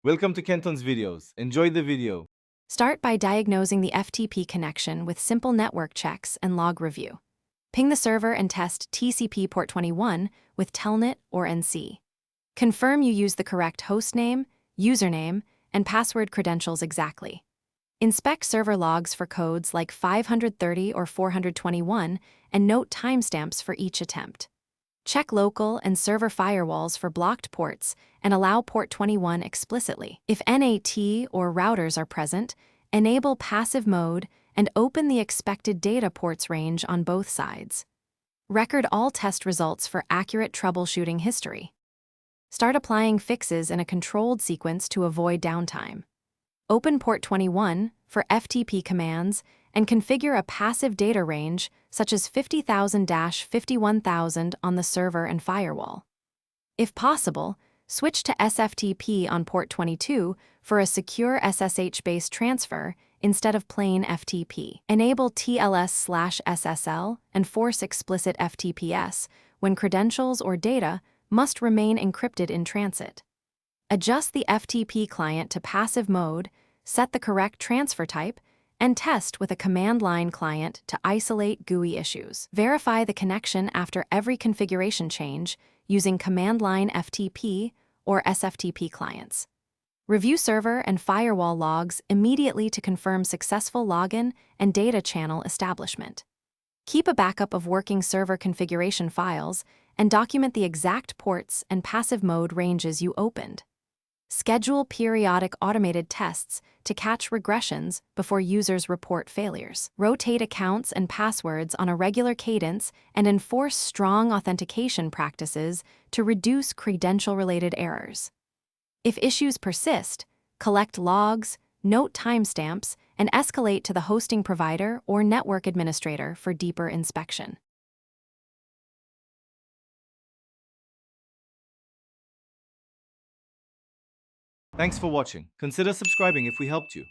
Welcome to Kenton's videos. Enjoy the video. Start by diagnosing the FTP connection with simple network checks and log review. Ping the server and test TCP port 21 with telnet or ensthy. Confirm you use the correct hostname, username, and password credentials exactly. Inspect server logs for codes like 530 or 421 and note timestamps for each attempt. Check local and server firewalls for blocked ports and allow port 21 explicitly. If NAT or routers are present, enable passive mode and open the expected data ports range on both sides. Record all test results for accurate troubleshooting history. Start applying fixes in a controlled sequence to avoid downtime. Open port 21 for FTP commands and configure a passive data range such as 50,000-51,000 on the server and firewall. If possible, switch to SFTP on port 22 for a secure SSH-based transfer instead of plain FTP. Enable TLS/SSL and force explicit FTPS when credentials or data must remain encrypted in transit. Adjust the FTP client to passive mode, set the correct transfer type, and test with a command line client to isolate GUI issues. Verify the connection after every configuration change using command line FTP or SFTP clients. Review server and firewall logs immediately to confirm successful login and data channel establishment. Keep a backup of working server configuration files and document the exact ports and passive mode ranges you opened. Schedule periodic automated tests to catch regressions before users report failures. Rotate accounts and passwords on a regular cadence and enforce strong authentication practices to reduce credential-related errors. If issues persist, collect logs, note timestamps, and escalate to the hosting provider or network administrator for deeper inspection. Thanks for watching. Consider subscribing if we helped you.